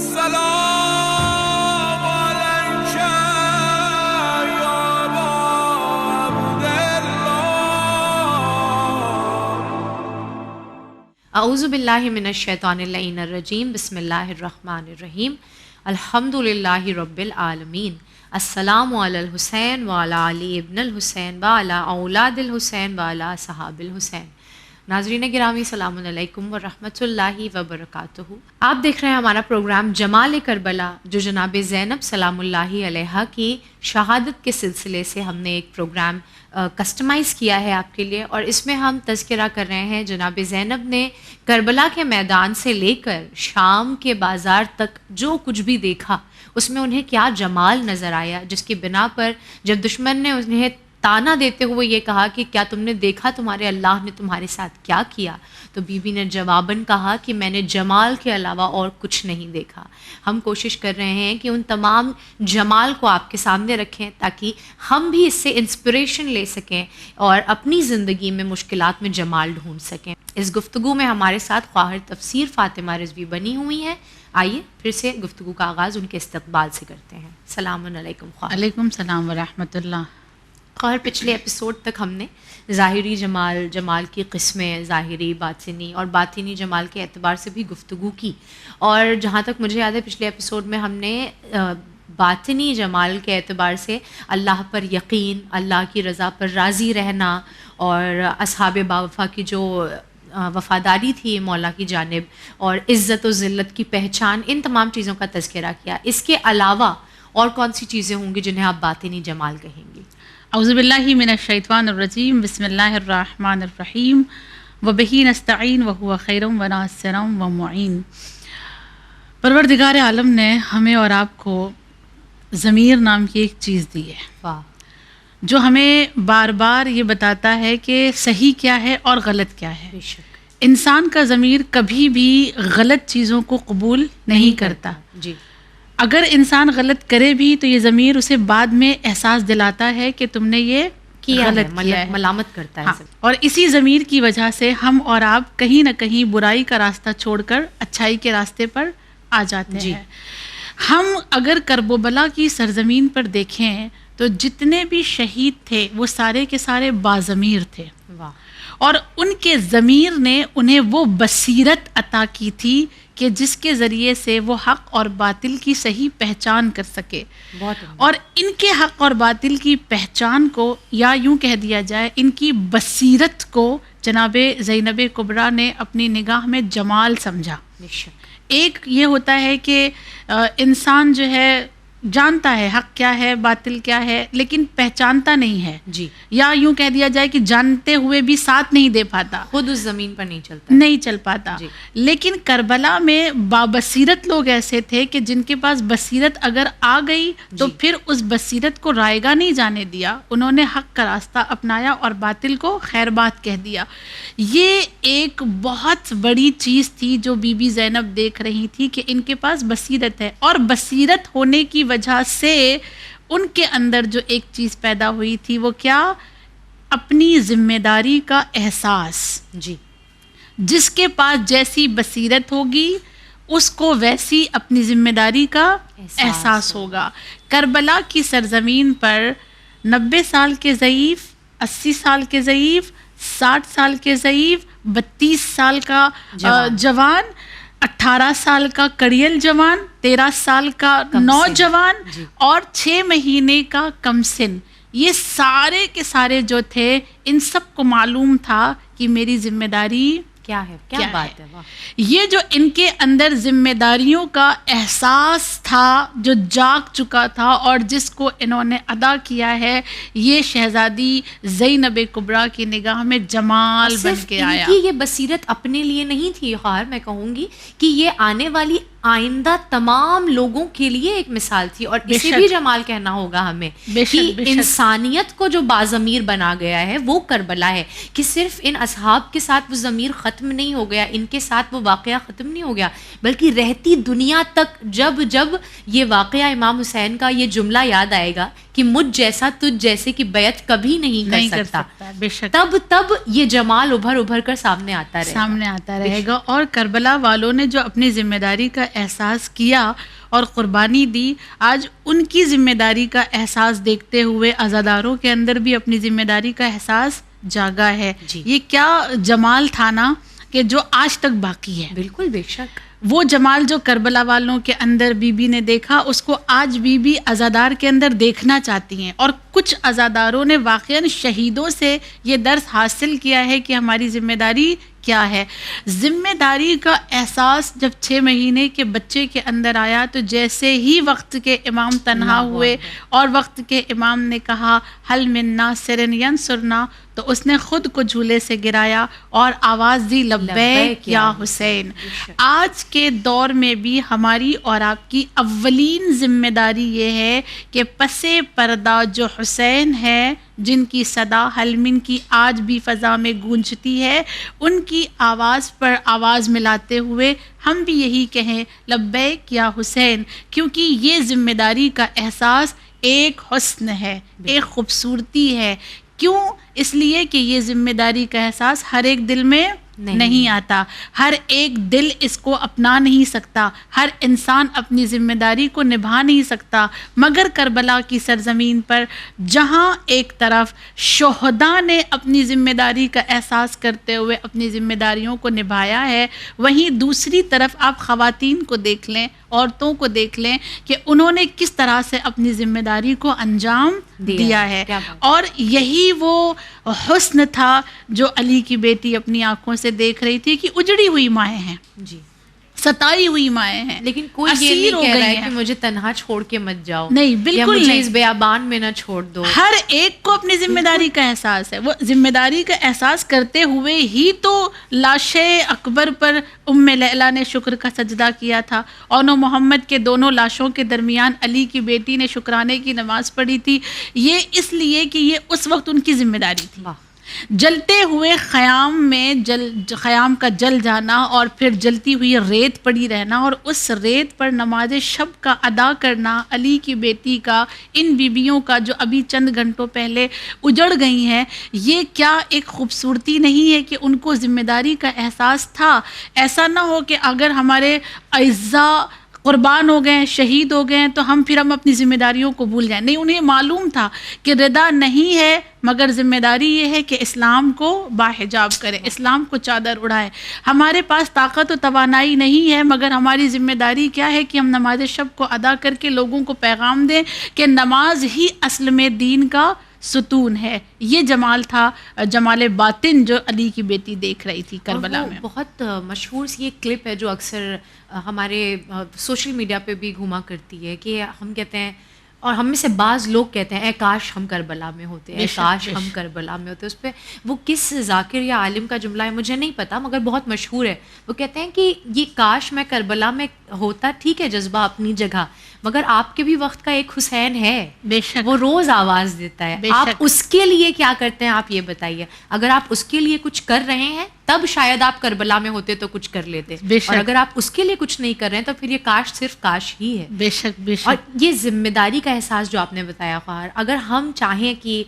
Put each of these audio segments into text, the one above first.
السلام علیک یا ابا عبداللہ۔ اعوذ باللہ من الشیطان اللعین الرجیم، بسم اللہ الرحمن الرحیم، الحمد للہ رب العالمین، السلام علی الحسین وعلی علی ابن الحسین وعلی اولاد الحسین وعلی صحاب الحسین۔ ناظرین گرامی، السلام علیکم ورحمۃ اللہ وبرکاتہ۔ آپ دیکھ رہے ہیں ہمارا پروگرام جمال کربلا، جو جناب زینب سلام اللہ علیہا کی شہادت کے سلسلے سے ہم نے ایک پروگرام کسٹمائز کیا ہے آپ کے لیے، اور اس میں ہم تذکرہ کر رہے ہیں جناب زینب نے کربلا کے میدان سے لے کر شام کے بازار تک جو کچھ بھی دیکھا، اس میں انہیں کیا جمال نظر آیا، جس کی بنا پر جب دشمن نے انہیں تانا دیتے ہوئے یہ کہا کہ کیا تم نے دیکھا تمہارے اللہ نے تمہارے ساتھ کیا کیا، تو بی بی نے جواباً کہا کہ میں نے جمال کے علاوہ اور کچھ نہیں دیکھا۔ ہم کوشش کر رہے ہیں کہ ان تمام جمال کو آپ کے سامنے رکھیں تاکہ ہم بھی اس سے انسپریشن لے سکیں اور اپنی زندگی میں مشکلات میں جمال ڈھونڈ سکیں۔ اس گفتگو میں ہمارے ساتھ خواہر تفسیر فاطمہ رضوی بنی ہوئی ہیں۔ آئیے پھر سے گفتگو کا آغاز ان کے استقبال سے کرتے ہیں۔ السلام علیکم خواہر۔ علیکم السلام ورحمۃ اللہ۔ خواہر، پچھلے ایپیسوڈ تک ہم نے ظاہری جمال، جمال کی قسمیں، ظاہری، باطنی اور باطنی جمال کے اعتبار سے بھی گفتگو کی، اور جہاں تک مجھے یاد ہے پچھلے ایپیسوڈ میں ہم نے باطنی جمال کے اعتبار سے اللہ پر یقین، اللہ کی رضا پر راضی رہنا، اور اصحاب باوفا کی جو وفاداری تھی مولا کی جانب، اور عزت و ذلت کی پہچان، ان تمام چیزوں کا تذکرہ کیا۔ اس کے علاوہ اور کون سی چیزیں ہوں گی جنہیں آپ باطنی جمال کہیں گی؟ اعوذ باللہ من الشیطان الرجیم، بسم اللہ الرحمن الرحیم، وبہ نستعین وہو خیر وناصر ومعین۔ پروردگار عالم نے ہمیں اور آپ کو ضمیر نام کی ایک چیز دی ہے، واہ، جو ہمیں بار بار یہ بتاتا ہے کہ صحیح کیا ہے اور غلط کیا ہے۔ بے شک انسان کا ضمیر کبھی بھی غلط چیزوں کو قبول نہیں کرتا۔ جی، اگر انسان غلط کرے بھی تو یہ ضمیر اسے بعد میں احساس دلاتا ہے کہ تم نے یہ غلط کیا ہے، ملامت کرتا ہے۔ اور اسی ضمیر کی وجہ سے ہم اور آپ کہیں نہ کہیں برائی کا راستہ چھوڑ کر اچھائی کے راستے پر آ جاتے ہیں۔ ہم اگر کرب و بلا کی سرزمین پر دیکھیں تو جتنے بھی شہید تھے وہ سارے کے سارے باضمیر تھے، واہ، اور ان کے ضمیر نے انہیں وہ بصیرت عطا کی تھی کہ جس کے ذریعے سے وہ حق اور باطل کی صحیح پہچان کر سکے۔ اور ان کے حق اور باطل کی پہچان کو، یا یوں کہہ دیا جائے ان کی بصیرت کو، جناب زینب کبریٰ نے اپنی نگاہ میں جمال سمجھا۔ ایک یہ ہوتا ہے کہ انسان جو ہے جانتا ہے حق کیا ہے، باطل کیا ہے، لیکن پہچانتا نہیں ہے، جی، یا یوں کہہ دیا جائے کہ جانتے ہوئے بھی ساتھ نہیں دے پاتا، خود اس زمین پر نہیں چل پاتا۔ جی۔ لیکن کربلا میں بابصیرت لوگ ایسے تھے کہ جن کے پاس بصیرت اگر آ گئی تو پھر اس بصیرت کو رائیگاں نہیں جانے دیا، انہوں نے حق کا راستہ اپنایا اور باطل کو خیر بات کہہ دیا۔ یہ ایک بہت بڑی چیز تھی جو بی بی زینب دیکھ رہی تھی کہ ان کے پاس بصیرت ہے، اور بصیرت ہونے کی وجہ سے ان کے اندر جو ایک چیز پیدا ہوئی تھی وہ کیا؟ اپنی ذمہ داری کا احساس۔ جی، جس کے پاس جیسی بصیرت ہوگی اس کو ویسی اپنی ذمہ داری کا احساس ہوگا۔ کربلا کی سرزمین پر 90 سال کے ضعیف، 80 سال کے ضعیف، 60 سال کے ضعیف، 32 سال کا جوان، 18 سال کا کڑیل جوان، 13 سال کا نوجوان، اور 6 مہینے کا کم سن، یہ سارے کے سارے جو تھے ان سب کو معلوم تھا کہ میری ذمہ داری کیا ہے، کیا بات ہے۔ یہ جو ان کے اندر ذمہ داریوں کا احساس تھا جو جاگ چکا تھا اور جس کو انہوں نے ادا کیا ہے، یہ شہزادی زینب کبریٰ کی نگاہ میں جمال بن کے آیا۔ ان کی یہ بصیرت اپنے لیے نہیں تھی خواہر، میں کہوں گی کہ یہ آنے والی آئندہ تمام لوگوں کے لیے ایک مثال تھی، اور اسے بھی جمال کہنا ہوگا ہمیں کہ انسانیت کو جو باضمیر بنا گیا ہے وہ کربلا ہے، کہ صرف ان اصحاب کے ساتھ وہ ضمیر ختم نہیں ہو گیا، ان کے ساتھ وہ واقعہ ختم نہیں ہو گیا، بلکہ رہتی دنیا تک جب جب یہ واقعہ امام حسین کا یہ جملہ یاد آئے گا کہ مجھ جیسا تجھ جیسے کی بیعت کبھی نہیں کر سکتا، تب یہ جمال ابھر کر سامنے آتا رہے گا۔ اور کربلا والوں نے جو اپنی ذمہ داری کا احساس کیا اور قربانی دی، آج ان کی ذمہ داری کا احساس دیکھتے ہوئے عزاداروں کے اندر بھی اپنی ذمہ داری کا احساس جاگا ہے. یہ کیا جمال تھا نا کہ جو آج تک باقی ہے. بالکل، بے شک. وہ جمال جو کربلا والوں کے اندر بی بی نے دیکھا، اس کو آج بی بی عزادار کے اندر دیکھنا چاہتی ہیں. اور کچھ عزاداروں نے واقعاً شہیدوں سے یہ درس حاصل کیا ہے کہ ہماری ذمہ داری کیا ہے. ذمہ داری کا احساس جب 6 مہینے کے بچے کے اندر آیا تو جیسے ہی وقت کے امام تنہا ہوئے اور وقت کے امام نے کہا حل من ناصر ینصرنا، تو اس نے خود کو جھولے سے گرایا اور آواز دی لبیک یا حسین. آج کے دور میں بھی ہماری اور آپ کی اولین ذمہ داری یہ ہے کہ پس پردہ جو حسین ہے، جن کی صدا حلمن کی آج بھی فضا میں گونجتی ہے، ان کی آواز پر آواز ملاتے ہوئے ہم بھی یہی کہیں لبیک یا حسین، کیونکہ یہ ذمہ داری کا احساس ایک حسن ہے، ایک خوبصورتی ہے. کیوں؟ اس لیے کہ یہ ذمہ داری کا احساس ہر ایک دل میں نہیں آتا، ہر ایک دل اس کو اپنا نہیں سکتا، ہر انسان اپنی ذمہ داری کو نبھا نہیں سکتا. مگر کربلا کی سرزمین پر جہاں ایک طرف شہداء نے اپنی ذمہ داری کا احساس کرتے ہوئے اپنی ذمہ داریوں کو نبھایا ہے، وہیں دوسری طرف آپ خواتین کو دیکھ لیں، عورتوں کو دیکھ لیں کہ انہوں نے کس طرح سے اپنی ذمہ داری کو انجام دیا ہے. اور یہی وہ حسن تھا جو علی کی بیٹی اپنی آنکھوں سے دیکھ رہی تھی کہ اجڑی ہوئی مائیں ہیں، جی، ستائی ہوئی مائیں ہیں، لیکن کوئی یہ نہیں کہہ رہا ہے کہ مجھے تنہا چھوڑ کے مت جاؤ، نہیں، بالکل مجھے اس بیابان میں نہ چھوڑ دو. ہر ایک کو اپنی ذمہ داری کا احساس ہے. وہ ذمہ داری کا احساس کرتے ہوئے ہی تو لاش اکبر پر ام لیلا نے شکر کا سجدہ کیا تھا، اور محمد کے دونوں لاشوں کے درمیان علی کی بیٹی نے شکرانے کی نماز پڑھی تھی. یہ اس لیے کہ یہ اس وقت ان کی ذمہ داری تھی. جلتے ہوئے خیام میں خیام کا جل جانا اور پھر جلتی ہوئی ریت پڑی رہنا اور اس ریت پر نماز شب کا ادا کرنا، علی کی بیٹی کا، ان بیبیوں کا جو ابھی چند گھنٹوں پہلے اجڑ گئی ہیں، یہ کیا ایک خوبصورتی نہیں ہے کہ ان کو ذمہ داری کا احساس تھا. ایسا نہ ہو کہ اگر ہمارے اعزاء قربان ہو گئے، شہید ہو گئے تو ہم اپنی ذمہ داریوں کو بھول جائیں. نہیں، انہیں معلوم تھا کہ ردا نہیں ہے، مگر ذمہ داری یہ ہے کہ اسلام کو باحجاب کرے، اسلام کو چادر اڑائے. ہمارے پاس طاقت و توانائی نہیں ہے، مگر ہماری ذمہ داری کیا ہے کہ ہم نماز شب کو ادا کر کے لوگوں کو پیغام دیں کہ نماز ہی اصل میں دین کا ستون ہے. یہ جمال تھا، جمال باطن جو علی کی بیٹی دیکھ رہی تھی کربلا میں. بہت مشہور سی ایک کلپ ہے جو اکثر ہمارے سوشل میڈیا پہ بھی گھوما کرتی ہے کہ ہم کہتے ہیں، اور ہم میں سے بعض لوگ کہتے ہیں اے کاش ہم کربلا میں ہوتے، اے کاش ہم کربلا میں ہوتے. اس پہ وہ کس ذاکر یا عالم کا جملہ ہے مجھے نہیں پتا، مگر بہت مشہور ہے. وہ کہتے ہیں کہ یہ کاش میں کربلا میں ہوتا، ٹھیک ہے جذبہ اپنی جگہ، مگر آپ کے بھی وقت کا ایک حسین ہے، بے شک، وہ روز آواز دیتا ہے. آپ اس کے لیے کیا کرتے ہیں آپ یہ بتائیے. اگر آپ اس کے لیے کچھ کر رہے ہیں تب شاید آپ کربلا میں ہوتے تو کچھ کر لیتے، اور اگر آپ اس کے لیے کچھ نہیں کر رہے ہیں تو پھر یہ کاش صرف کاش ہی ہے. بے شک، بے شک. اور یہ ذمہ داری کا احساس جو آپ نے بتایا خواہر، اگر ہم چاہیں کہ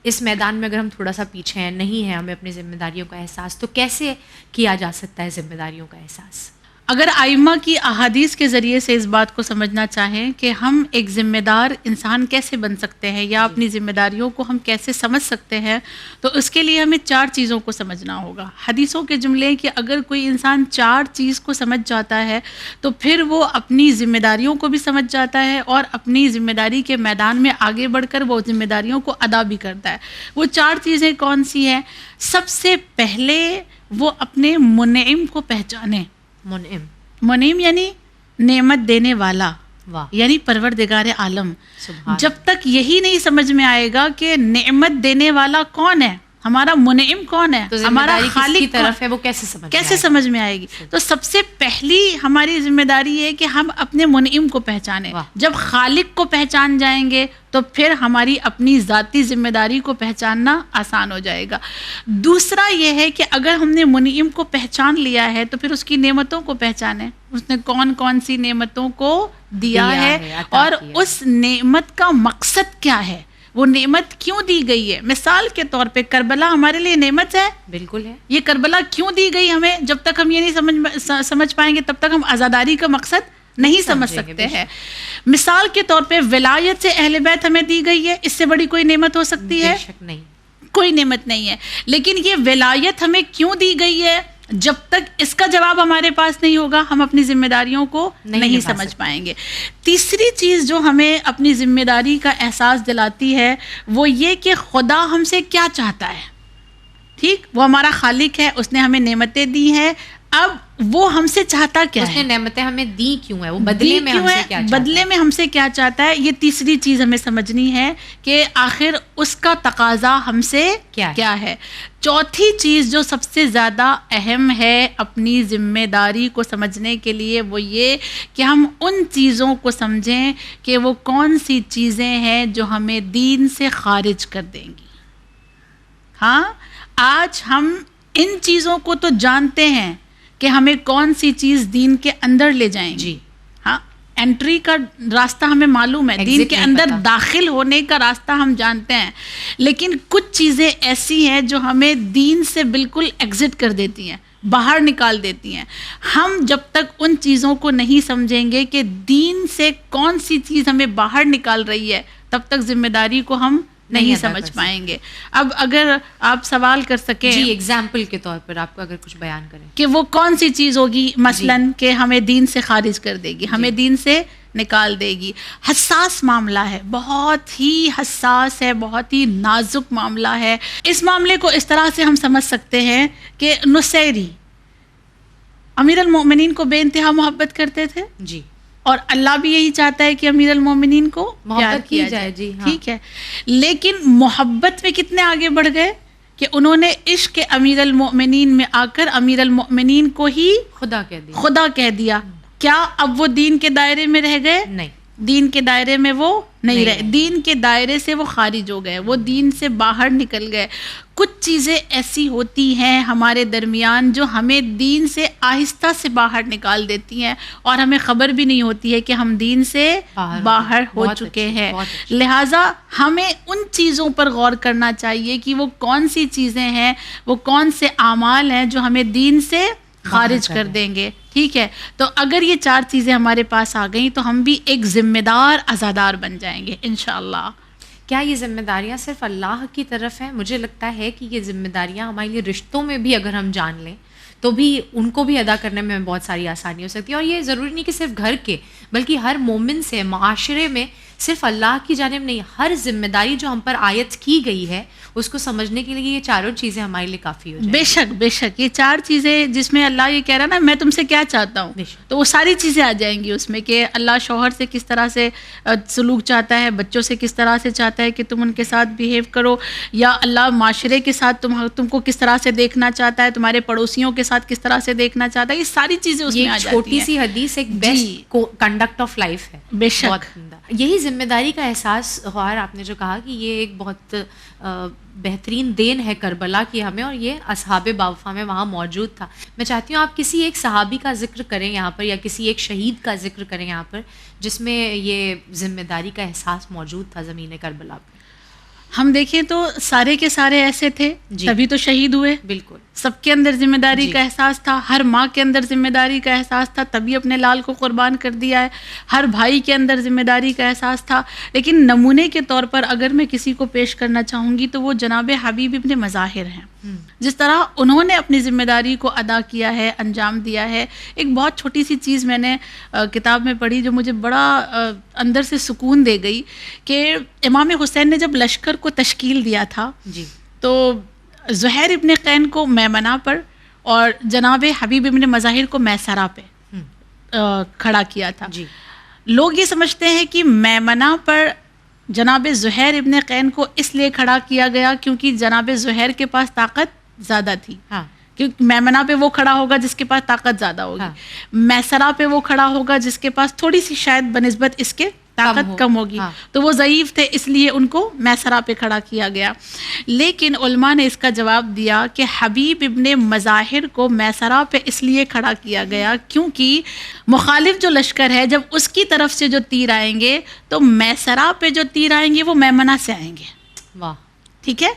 اس میدان میں اگر ہم تھوڑا سا پیچھے ہیں، نہیں ہے ہمیں اپنی ذمہ داریوں کا احساس، تو کیسے کیا جا سکتا ہے ذمہ داریوں کا احساس؟ اگر ائمہ کی احادیث کے ذریعے سے اس بات کو سمجھنا چاہیں کہ ہم ایک ذمہ دار انسان کیسے بن سکتے ہیں یا اپنی ذمہ داریوں کو ہم کیسے سمجھ سکتے ہیں، تو اس کے لیے ہمیں 4 چیزوں کو سمجھنا ہوگا. حدیثوں کے جملے کہ اگر کوئی انسان 4 چیز کو سمجھ جاتا ہے تو پھر وہ اپنی ذمہ داریوں کو بھی سمجھ جاتا ہے اور اپنی ذمہ داری کے میدان میں آگے بڑھ کر وہ ذمہ داریوں کو ادا بھی کرتا ہے. وہ 4 چیزیں کون سی ہیں؟ سب سے پہلے وہ اپنے منعم کو پہچانے. منعم یعنی نعمت دینے والا، یعنی پروردگار عالم. جب تک یہی نہیں سمجھ میں آئے گا کہ نعمت دینے والا کون ہے، ہمارا منعم کون ہے، ہمارا خالق کی طرف ہے، وہ کیسے سمجھ میں آئے گی. تو سب سے پہلی ہماری ذمہ داری ہے کہ ہم اپنے منعم کو پہچانیں. جب خالق کو پہچان جائیں گے تو پھر ہماری اپنی ذاتی ذمہ داری کو پہچاننا آسان ہو جائے گا. دوسرا یہ ہے کہ اگر ہم نے منعم کو پہچان لیا ہے تو پھر اس کی نعمتوں کو پہچانیں، اس نے کون کون سی نعمتوں کو دیا ہے اور اس نعمت کا مقصد کیا ہے. وہ نعمت کیوں دی گئی ہے. مثال کے طور پہ کربلا ہمارے لیے نعمت ہے. بالکل ہے. یہ کربلا کیوں دی گئی ہمیں؟ جب تک ہم یہ نہیں سمجھ پائیں گے تب تک ہم عزاداری کا مقصد نہیں سمجھ سکتے ہیں. مثال کے طور پہ ولایت سے اہل بیت ہمیں دی گئی ہے. اس سے بڑی کوئی نعمت ہو سکتی ہے؟ بے شک نہیں، کوئی نعمت نہیں ہے. لیکن یہ ولایت ہمیں کیوں دی گئی ہے؟ جب تک اس کا جواب ہمارے پاس نہیں ہوگا ہم اپنی ذمہ داریوں کو نہیں سمجھ پائیں گے. تیسری چیز جو ہمیں اپنی ذمہ داری کا احساس دلاتی ہے وہ یہ کہ خدا ہم سے کیا چاہتا ہے. ٹھیک، وہ ہمارا خالق ہے، اس نے ہمیں نعمتیں دی ہیں. اب وہ ہم سے چاہتا کیا ہے؟ اس نے نعمتیں ہمیں دی کیوں ہے؟ وہ بدلے میں ہم سے کیا چاہتا ہے؟ بدلے میں ہم سے کیا چاہتا ہے؟ یہ تیسری چیز ہمیں سمجھنی ہے کہ آخر اس کا تقاضا ہم سے کیا ہے. چوتھی چیز جو سب سے زیادہ اہم ہے اپنی ذمہ داری کو سمجھنے کے لیے وہ یہ کہ ہم ان چیزوں کو سمجھیں کہ وہ کون سی چیزیں ہیں جو ہمیں دین سے خارج کر دیں گی. ہاں، آج ہم ان چیزوں کو تو جانتے ہیں کہ ہمیں کون سی چیز دین کے اندر لے جائیں گی. جی ہاں، انٹری کا راستہ ہمیں معلوم ہے، دین کے اندر داخل ہونے کا راستہ ہم جانتے ہیں. لیکن کچھ چیزیں ایسی ہیں جو ہمیں دین سے بالکل ایگزٹ کر دیتی ہیں، باہر نکال دیتی ہیں. ہم جب تک ان چیزوں کو نہیں سمجھیں گے کہ دین سے کون سی چیز ہمیں باہر نکال رہی ہے تب تک ذمہ داری کو ہم نہیں سمجھ پائیں گے. اب اگر آپ سوال کر سکیں جی ایگزامپل کے طور پر آپ کو اگر کچھ بیان کریں کہ وہ کون سی چیز ہوگی مثلاً کہ ہمیں دین سے خارج کر دے گی، ہمیں دین سے نکال دے گی. حساس معاملہ ہے، بہت ہی حساس ہے، بہت ہی نازک معاملہ ہے. اس معاملے کو اس طرح سے ہم سمجھ سکتے ہیں کہ نصیری امیر المومنین کو بے انتہا محبت کرتے تھے جی، اور اللہ بھی یہی چاہتا ہے کہ امیر المومنین کو پیار محبت کیا کی جائے. جی ہاں. ٹھیک ہے، لیکن محبت میں کتنے آگے بڑھ گئے کہ انہوں نے عشق امیر المؤمنین میں آ کر امیر المؤمنین کو ہی خدا کہہ دیا. کیا اب وہ دین کے دائرے میں رہ گئے؟ نہیں، دین کے دائرے میں وہ نہیں رہے. دین کے دائرے سے وہ خارج ہو گئے، وہ دین سے باہر نکل گئے. کچھ چیزیں ایسی ہوتی ہیں ہمارے درمیان جو ہمیں دین سے آہستہ سے باہر نکال دیتی ہیں اور ہمیں خبر بھی نہیں ہوتی ہے کہ ہم دین سے باہر ہو چکے ہیں. لہٰذا ہمیں ان چیزوں پر غور کرنا چاہیے کہ وہ کون سی چیزیں ہیں، وہ کون سے اعمال ہیں جو ہمیں دین سے خارج کر دیں گے. ٹھیک ہے، تو اگر یہ 4 چیزیں ہمارے پاس آ گئیں تو ہم بھی ایک ذمہ دار عزادار بن جائیں گے انشاءاللہ. کیا یہ ذمہ داریاں صرف اللہ کی طرف ہیں؟ مجھے لگتا ہے کہ یہ ذمہ داریاں ہمارے لیے رشتوں میں بھی اگر ہم جان لیں تو بھی ان کو بھی ادا کرنے میں بہت ساری آسانی ہو سکتی ہے. اور یہ ضروری نہیں کہ صرف گھر کے بلکہ ہر مومن سے معاشرے میں صرف اللہ کی جانب نہیں، ہر ذمہ داری جو ہم پر عائد کی گئی ہے اس کو سمجھنے کے لیے یہ چاروں چیزیں ہمارے لیے کافی ہو جائیں. بے شک یہ 4 چیزیں جس میں اللہ یہ کہہ رہا نا میں تم سے کیا چاہتا ہوں، تو وہ ساری چیزیں آ جائیں گی اس میں کہ اللہ شوہر سے کس طرح سے سلوک چاہتا ہے، بچوں سے کس طرح سے چاہتا ہے کہ تم ان کے ساتھ بیہیو کرو، یا اللہ معاشرے کے ساتھ تم کو کس طرح سے دیکھنا چاہتا ہے، تمہارے پڑوسیوں کے ساتھ کس طرح سے دیکھنا چاہتا ہے. یہ ساری چیزیں اس میں آ جاتی ہیں. چھوٹی سی حدیث ایک بیسٹ کنڈکٹ آف لائف ہے. بے شک یہی ذمہ داری کا احساس غور آپ نے جو کہا کہ یہ ایک بہت بہترین دین ہے کربلا کی ہمیں، اور یہ اصحاب باوفا میں وہاں موجود تھا. میں چاہتی ہوں آپ کسی ایک صحابی کا ذکر کریں یہاں پر، یا کسی ایک شہید کا ذکر کریں یہاں پر جس میں یہ ذمہ داری کا احساس موجود تھا زمین کربلا پہ. ہم دیکھیں تو سارے کے سارے ایسے تھے تبھی تو شہید ہوئے. بالکل، سب کے اندر ذمہ داری کا احساس تھا، ہر ماں کے اندر ذمہ داری کا احساس تھا تبھی اپنے لال کو قربان کر دیا ہے، ہر بھائی کے اندر ذمہ داری کا احساس تھا. لیکن نمونے کے طور پر اگر میں کسی کو پیش کرنا چاہوں گی تو وہ جناب حبیب ابن مظاہر ہیں. جس طرح انہوں نے اپنی ذمہ داری کو ادا کیا ہے، انجام دیا ہے. ایک بہت چھوٹی سی چیز میں نے کتاب میں پڑھی جو مجھے بڑا اندر سے سکون دے گئی کہ امام حسین نے جب لشکر کو تشکیل دیا تھا تو زہیر ابن قین کو میمنہ پر اور جناب حبیب ابن مظاہر کو میسرہ پہ کھڑا کیا تھا. لوگ یہ سمجھتے ہیں کہ میمنہ پر جناب زہیر ابن قین کو اس لیے کھڑا کیا گیا کیونکہ جناب زہیر کے پاس طاقت زیادہ تھی. کیونکہ میمنہ پہ وہ کھڑا ہوگا جس کے پاس طاقت زیادہ ہوگی، میسرہ پہ وہ کھڑا ہوگا جس کے پاس تھوڑی سی شاید بنسبت اس کے طاقت کم ہوگی. تو وہ ضعیف تھے اس لیے ان کو میسرہ پہ کھڑا کیا گیا. لیکن علماء نے اس کا جواب دیا کہ حبیب ابن مظاہر کو میسرہ پہ اس لیے کھڑا کیا گیا کیونکہ مخالف جو لشکر ہے جب اس کی طرف سے جو تیر آئیں گے تو میسرہ پہ جو تیر آئیں گے وہ میمنہ سے آئیں گے. واہ. ٹھیک ہے.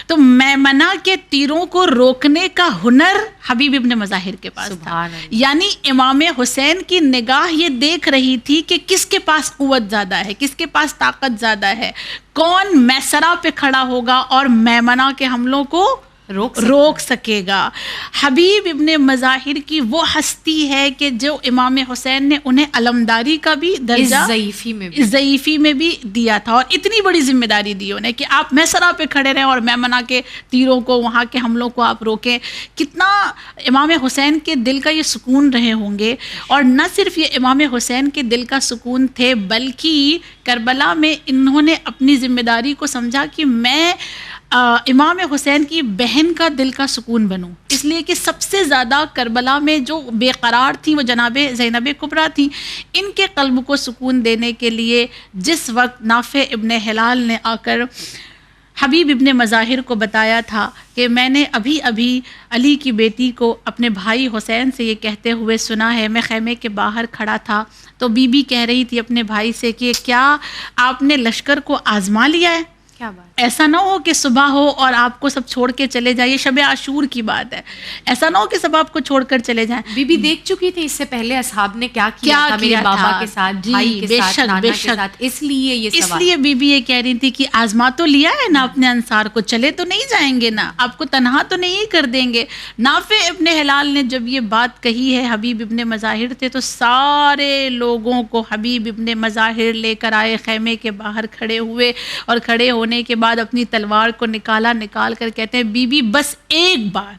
تو میمنہ کے تیروں کو روکنے کا ہنر حبیب ابن مظاہر کے پاس تھا. یعنی امام حسین کی نگاہ یہ دیکھ رہی تھی کہ کس کے پاس قوت زیادہ ہے, کس کے پاس طاقت زیادہ ہے, کون میسرہ پہ کھڑا ہوگا اور میمنہ کے حملوں کو روک سکے گا. حبیب ابن مظاہر کی وہ ہستی ہے کہ جو امام حسین نے انہیں علمداری کا بھی درجہ ضعیفی میں بھی دیا تھا, اور اتنی بڑی ذمہ داری دی انہیں کہ آپ میسرہ پہ کھڑے رہیں اور میمنہ کے تیروں کو, وہاں کے حملوں کو آپ روکیں. کتنا امام حسین کے دل کا یہ سکون رہے ہوں گے. اور نہ صرف یہ امام حسین کے دل کا سکون تھے بلکہ کربلا میں انہوں نے اپنی ذمہ داری کو سمجھا کہ میں امام حسین کی بہن کا دل کا سکون بنوں, اس لیے کہ سب سے زیادہ کربلا میں جو بے قرار تھیں وہ جناب زینب کبریٰ تھیں. ان کے قلب کو سکون دینے کے لیے جس وقت نافع ابن ہلال نے آ کر حبیب ابن مظاہر کو بتایا تھا کہ میں نے ابھی علی کی بیٹی کو اپنے بھائی حسین سے یہ کہتے ہوئے سنا ہے, میں خیمے کے باہر کھڑا تھا تو بی بی کہہ رہی تھی اپنے بھائی سے کہ کیا آپ نے لشکر کو آزما لیا ہے, ایسا نہ ہو کہ صبح ہو اور آپ کو سب چھوڑ کے چلے جائیں. یہ شب عاشور کی بات ہے, ایسا نہ ہو کہ سب آپ کو چھوڑ کر چلے جائیں. بی بی دیکھ چکی تھی اس سے پہلے اصحاب نے کیا کیا تھا میرے بابا کے ساتھ, بھائی کے ساتھ, نانا کے ساتھ, اس لیے یہ سوال. اس لیے بی بی یہ کہہ رہی تھی کہ آزما تو لیا ہے نا اپنے انصار کو, چلے تو نہیں جائیں گے نا, آپ کو تنہا تو نہیں کر دیں گے. نافع ابن ہلال نے جب یہ بات کہی ہے, حبیب ابن مظاہر تھے, تو سارے لوگوں کو حبیب ابن مظاہر لے کر آئے, خیمے کے باہر کھڑے ہوئے, اور کھڑے ہونے کے بعد اپنی تلوار کو نکال کر کہتے ہیں بی بی بس ایک بار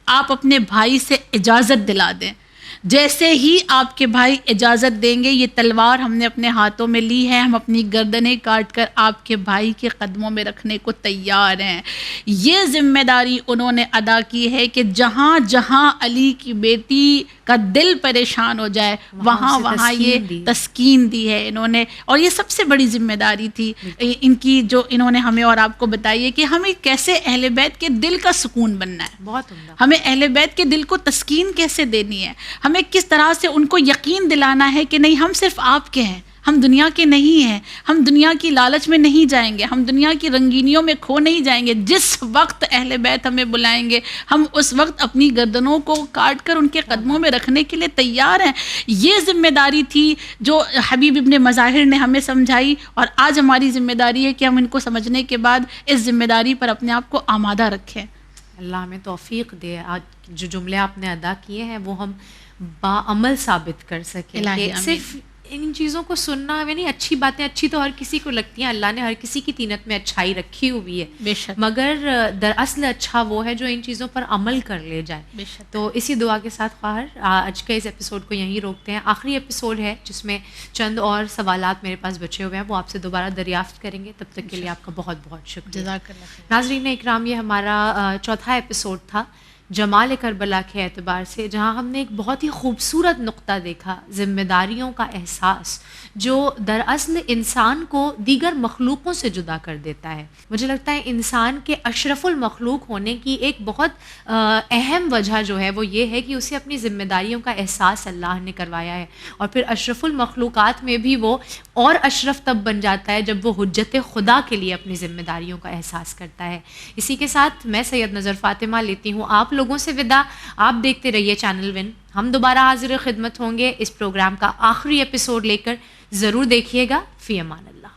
آپ اپنے بھائی سے اجازت دلا دیں. جیسے ہی آپ کے بھائی اجازت دیں گے, یہ تلوار ہم نے اپنے ہاتھوں میں لی ہے, ہم اپنی گردنیں کاٹ کر آپ کے بھائی کے قدموں میں رکھنے کو تیار ہیں. یہ ذمہ داری انہوں نے ادا کی ہے کہ جہاں جہاں علی کی بیٹی کا دل پریشان ہو جائے وہاں یہ تسکین دی ہے انہوں نے. اور یہ سب سے بڑی ذمہ داری تھی ان کی جو انہوں نے ہمیں اور آپ کو بتائی ہے کہ ہمیں کیسے اہل بیت کے دل کا سکون بننا ہے, بہت عمدہ. ہمیں اہل بیت کے دل کو تسکین کیسے دینی ہے, ہمیں کس طرح سے ان کو یقین دلانا ہے کہ نہیں ہم صرف آپ کے ہیں, ہم دنیا کے نہیں ہیں, ہم دنیا کی لالچ میں نہیں جائیں گے, ہم دنیا کی رنگینیوں میں کھو نہیں جائیں گے. جس وقت اہل بیت ہمیں بلائیں گے ہم اس وقت اپنی گردنوں کو کاٹ کر ان کے قدموں میں رکھنے کے لیے تیار ہیں. یہ ذمہ داری تھی جو حبیب ابن مظاہر نے ہمیں سمجھائی, اور آج ہماری ذمہ داری ہے کہ ہم ان کو سمجھنے کے بعد اس ذمہ داری پر اپنے آپ کو آمادہ رکھیں. اللہ ہمیں توفیق دے, آج جو جملے آپ نے ادا کیے ہیں وہ ہم باعمل ثابت کر سکیں. صرف ان چیزوں کو سننا, یعنی اچھی باتیں اچھی تو ہر کسی کو لگتی ہیں, اللہ نے ہر کسی کی طینت میں اچھائی رکھی ہوئی ہے بے شک, مگر دراصل اچھا وہ ہے جو ان چیزوں پر عمل کر لے جائے. بے شک. تو اسی دعا کے ساتھ خواہر آج کے اس ایپیسوڈ کو یہیں روکتے ہیں. آخری ایپیسوڈ ہے جس میں چند اور سوالات میرے پاس بچے ہوئے ہیں, وہ آپ سے دوبارہ دریافت کریں گے. تب تک کے لیے آپ کا بہت بہت شکریہ. جزاک اللہ. ناظرین اکرام, یہ ہمارا چوتھا ایپیسوڈ تھا جمال کربلا کے اعتبار سے, جہاں ہم نے ایک بہت ہی خوبصورت نقطہ دیکھا, ذمہ داریوں کا احساس جو دراصل انسان کو دیگر مخلوقوں سے جدا کر دیتا ہے. مجھے لگتا ہے انسان کے اشرف المخلوق ہونے کی ایک بہت اہم وجہ جو ہے وہ یہ ہے کہ اسے اپنی ذمہ داریوں کا احساس اللہ نے کروایا ہے, اور پھر اشرف المخلوقات میں بھی وہ اور اشرف تب بن جاتا ہے جب وہ حجت خدا کے لیے اپنی ذمہ داریوں کا احساس کرتا ہے. اسی کے ساتھ میں سید نظر فاطمہ لیتی ہوں آپ لوگوں سے وداع. آپ دیکھتے رہیے چینل ون. ہم دوبارہ حاضر خدمت ہوں گے اس پروگرام کا آخری ایپیسوڈ لے کر. ضرور دیکھیے گا. فی امان اللہ.